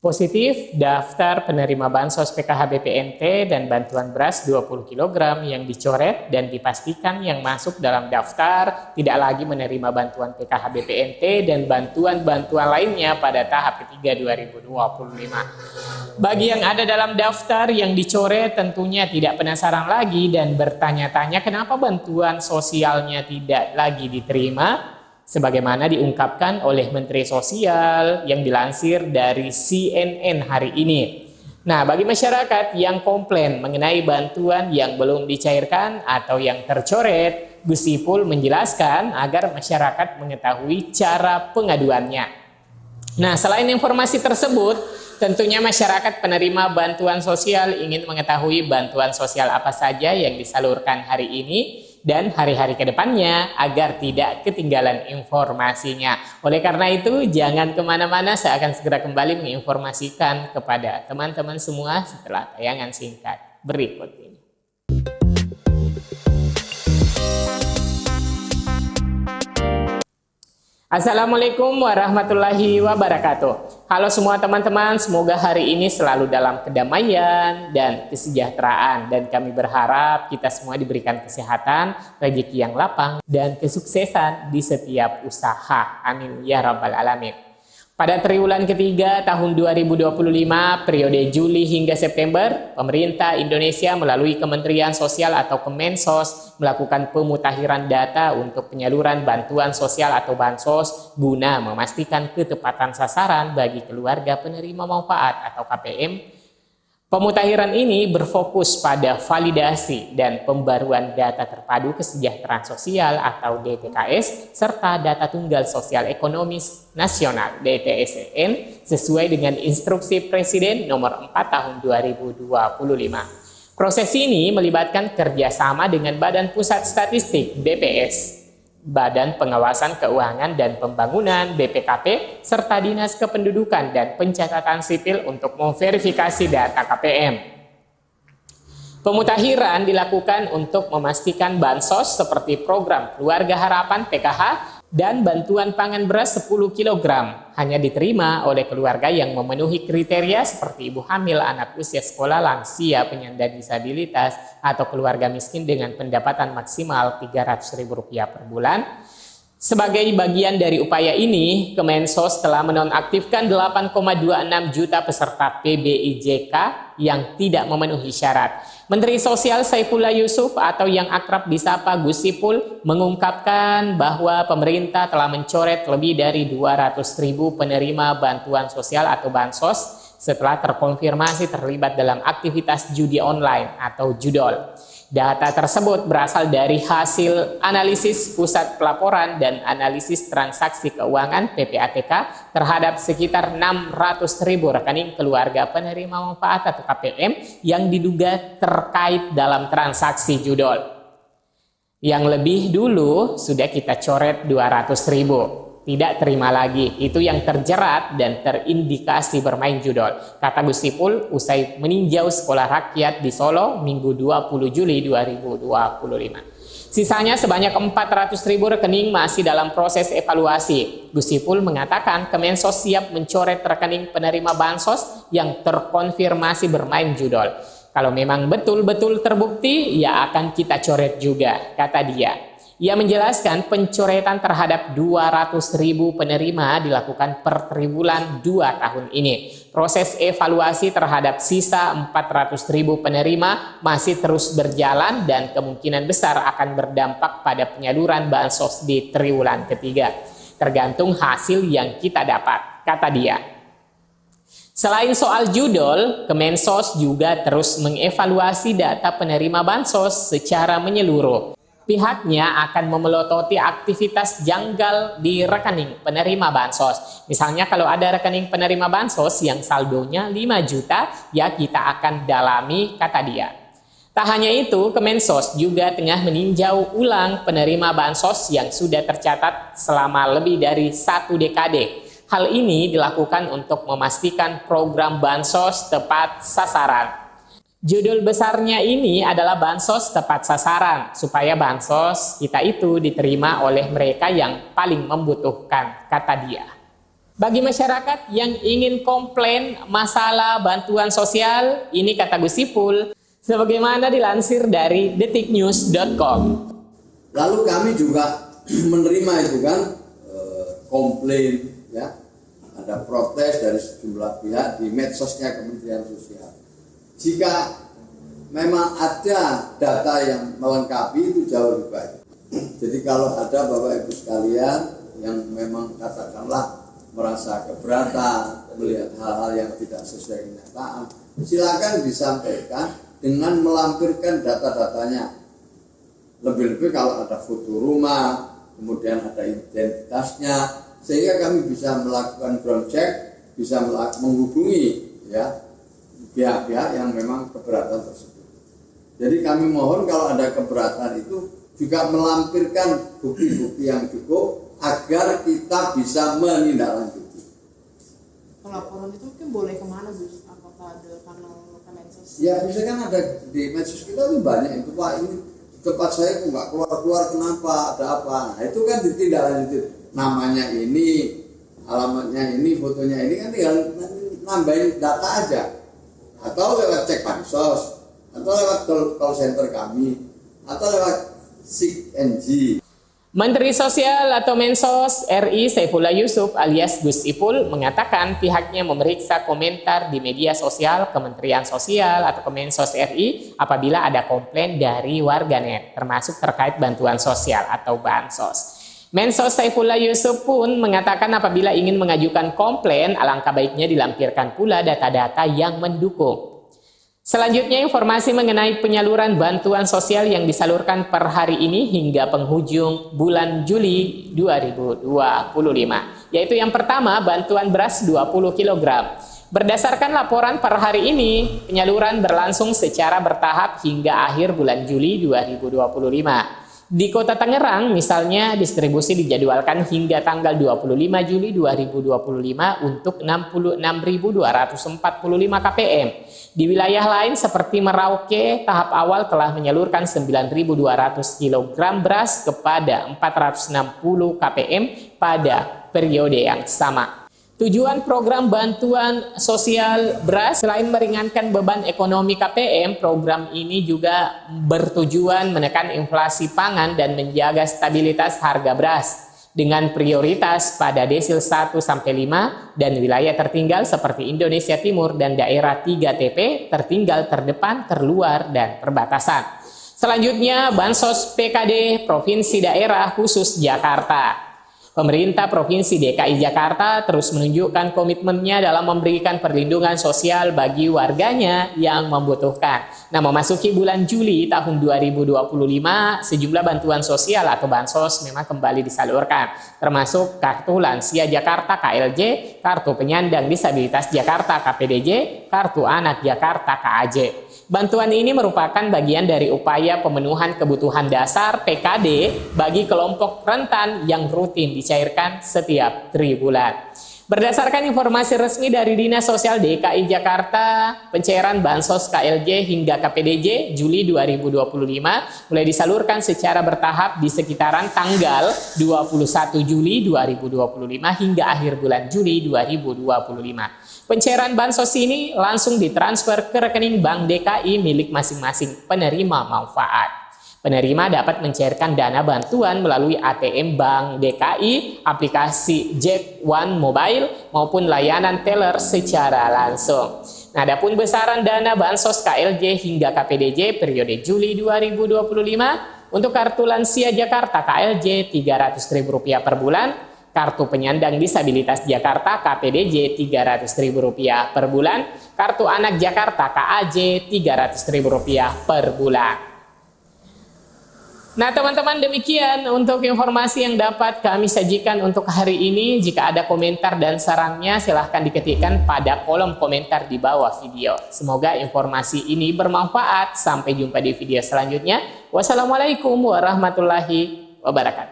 Positif, daftar penerima bansos PKH BPNT dan bantuan beras 20 kg yang dicoret dan dipastikan yang masuk dalam daftar tidak lagi menerima bantuan PKH BPNT dan bantuan-bantuan lainnya pada tahap ketiga 2025. Bagi yang ada dalam daftar yang dicoret tentunya tidak penasaran lagi dan bertanya-tanya kenapa bantuan sosialnya tidak lagi diterima, sebagaimana diungkapkan oleh Menteri Sosial yang dilansir dari CNN hari ini. Nah, bagi masyarakat yang komplain mengenai bantuan yang belum dicairkan atau yang tercoret, Gus Ipul menjelaskan agar masyarakat mengetahui cara pengaduannya. Nah, selain informasi tersebut, tentunya masyarakat penerima bantuan sosial ingin mengetahui bantuan sosial apa saja yang disalurkan hari ini dan hari-hari ke depannya agar tidak ketinggalan informasinya. Oleh karena itu, jangan kemana-mana, saya akan segera kembali menginformasikan kepada teman-teman semua setelah tayangan singkat berikut ini. Assalamualaikum warahmatullahi wabarakatuh. Halo semua teman-teman, semoga hari ini selalu dalam kedamaian dan kesejahteraan. Dan kami berharap kita semua diberikan kesehatan, rezeki yang lapang, dan kesuksesan di setiap usaha. Amin ya rabbal alamin. Pada triwulan ketiga tahun 2025, periode Juli hingga September, pemerintah Indonesia melalui Kementerian Sosial atau Kemensos melakukan pemutakhiran data untuk penyaluran bantuan sosial atau bansos guna memastikan ketepatan sasaran bagi keluarga penerima manfaat atau KPM. Pemutakhiran ini berfokus pada validasi dan pembaruan data terpadu kesejahteraan sosial atau DTKS serta data tunggal sosial ekonomis nasional DTSEN sesuai dengan instruksi Presiden nomor 4 tahun 2025. Proses ini melibatkan kerjasama dengan Badan Pusat Statistik BPS, Badan Pengawasan Keuangan dan Pembangunan BPKP, serta Dinas Kependudukan dan Pencatatan Sipil untuk memverifikasi data KPM. Pemutakhiran dilakukan untuk memastikan bansos seperti program Keluarga Harapan PKH dan bantuan pangan beras 10 kg hanya diterima oleh keluarga yang memenuhi kriteria seperti ibu hamil, anak usia sekolah, lansia, penyandang disabilitas, atau keluarga miskin dengan pendapatan maksimal Rp300.000 per bulan. Sebagai bagian dari upaya ini, Kemensos telah menonaktifkan 8,26 juta peserta PBIJK yang tidak memenuhi syarat. Menteri Sosial Saifullah Yusuf atau yang akrab disapa Gus Ipul mengungkapkan bahwa pemerintah telah mencoret lebih dari 200.000 penerima bantuan sosial atau bansos setelah terkonfirmasi terlibat dalam aktivitas judi online atau judol. Data tersebut berasal dari hasil analisis Pusat Pelaporan dan Analisis Transaksi Keuangan PPATK terhadap sekitar 600.000 rekening keluarga penerima manfaat atau KPM yang diduga terkait dalam transaksi judol. Yang lebih dulu sudah kita coret 200.000. Tidak terima lagi, itu yang terjerat dan terindikasi bermain judol, kata Gus Ipul usai meninjau sekolah rakyat di Solo Minggu 20 Juli 2025. Sisanya sebanyak 400.000 rekening masih dalam proses evaluasi. Gus Ipul mengatakan Kemensos siap mencoret rekening penerima bansos yang terkonfirmasi bermain judol. Kalau memang betul-betul terbukti, ya akan kita coret juga, kata dia. Ia menjelaskan pencoretan terhadap 200.000 penerima dilakukan per triwulan 2 tahun ini. Proses evaluasi terhadap sisa 400.000 penerima masih terus berjalan dan kemungkinan besar akan berdampak pada penyaluran bansos di triwulan ketiga. Tergantung hasil yang kita dapat, kata dia. Selain soal judol, Kemensos juga terus mengevaluasi data penerima bansos secara menyeluruh. Pihaknya akan memelototi aktivitas janggal di rekening penerima bansos. Misalnya kalau ada rekening penerima bansos yang saldonya 5 juta, ya kita akan dalami, kata dia. Tak hanya itu, Kemensos juga tengah meninjau ulang penerima bansos yang sudah tercatat selama lebih dari 1 dekade. Hal ini dilakukan untuk memastikan program bansos tepat sasaran. Judul besarnya ini adalah bansos tepat sasaran, supaya bansos kita itu diterima oleh mereka yang paling membutuhkan, kata dia. Bagi masyarakat yang ingin komplain masalah bantuan sosial, ini kata Gus Ipul, sebagaimana dilansir dari detiknews.com. Lalu kami juga menerima itu kan komplain, ya, ada protes dari sejumlah pihak di medsosnya Kementerian Sosial. Jika memang ada data yang melengkapi itu jauh lebih baik. Jadi kalau ada Bapak Ibu sekalian yang memang katakanlah merasa keberatan melihat hal-hal yang tidak sesuai kenyataan, silakan disampaikan dengan melampirkan data-datanya. Lebih-lebih kalau ada foto rumah, kemudian ada identitasnya, sehingga kami bisa melakukan ground check, bisa menghubungi ya pihak-pihak yang memang keberatan tersebut. Jadi kami mohon kalau ada keberatan itu juga melampirkan bukti-bukti yang cukup agar kita bisa menindaklanjuti. Pelaporan itu mungkin boleh kemana, Gus? Apakah ada kanal Kemensos? Ya, misalkan ada di medsos kita itu banyak itu, Pak, ini tempat saya kok nggak keluar-keluar, kenapa, ada apa? Nah, itu kan ditindaklanjuti. Namanya ini, alamatnya ini, fotonya ini, kan tinggal nambahin data aja. Atau lewat cek pansos, atau lewat call center kami, atau lewat SIG. Menteri Sosial atau Mensos RI Saifullah Yusuf alias Gus Ipul mengatakan pihaknya memeriksa komentar di media sosial Kementerian Sosial atau Kemensos RI apabila ada komplain dari warganet, termasuk terkait bantuan sosial atau bansos. Mensos Saifullah Yusuf pun mengatakan apabila ingin mengajukan komplain, alangkah baiknya dilampirkan pula data-data yang mendukung. Selanjutnya informasi mengenai penyaluran bantuan sosial yang disalurkan per hari ini hingga penghujung bulan Juli 2025, yaitu yang pertama bantuan beras 20 kg. Berdasarkan laporan per hari ini, penyaluran berlangsung secara bertahap hingga akhir bulan Juli 2025. Di Kota Tangerang misalnya distribusi dijadwalkan hingga tanggal 25 Juli 2025 untuk 66.245 kpm. Di wilayah lain seperti Merauke, tahap awal telah menyalurkan 9.200 kg beras kepada 460 kpm pada periode yang sama. Tujuan program bantuan sosial beras selain meringankan beban ekonomi KPM, program ini juga bertujuan menekan inflasi pangan dan menjaga stabilitas harga beras dengan prioritas pada desil 1-5 dan wilayah tertinggal seperti Indonesia Timur dan daerah 3TP, tertinggal, terdepan, terluar, dan perbatasan. Selanjutnya, Bansos PKD Provinsi Daerah Khusus Jakarta. Pemerintah Provinsi DKI Jakarta terus menunjukkan komitmennya dalam memberikan perlindungan sosial bagi warganya yang membutuhkan. Nah, memasuki bulan Juli tahun 2025, sejumlah bantuan sosial atau bansos memang kembali disalurkan, termasuk Kartu Lansia Jakarta KLJ, Kartu Penyandang Disabilitas Jakarta KPDJ, Kartu Anak Jakarta KAJ. Bantuan ini merupakan bagian dari upaya pemenuhan kebutuhan dasar PKD bagi kelompok rentan yang rutin dicairkan setiap tribulan. Berdasarkan informasi resmi dari Dinas Sosial DKI Jakarta, pencairan Bansos KLJ hingga KPDJ Juli 2025 mulai disalurkan secara bertahap di sekitaran tanggal 21 Juli 2025 hingga akhir bulan Juli 2025. Pencairan bansos ini langsung ditransfer ke rekening Bank DKI milik masing-masing penerima manfaat. Penerima dapat mencairkan dana bantuan melalui ATM Bank DKI, aplikasi Jack One Mobile, maupun layanan teller secara langsung. Nah, adapun besaran dana bansos KLJ hingga KPDJ periode Juli 2025 untuk Kartu Lansia Jakarta KLJ Rp300.000 per bulan, Kartu Penyandang Disabilitas Jakarta KPDJ Rp300.000 per bulan, Kartu Anak Jakarta KAJ Rp300.000 per bulan. Nah, teman-teman, demikian untuk informasi yang dapat kami sajikan untuk hari ini. Jika ada komentar dan sarannya, silahkan diketikkan pada kolom komentar di bawah video. Semoga informasi ini bermanfaat. Sampai jumpa di video selanjutnya. Wassalamualaikum warahmatullahi wabarakatuh.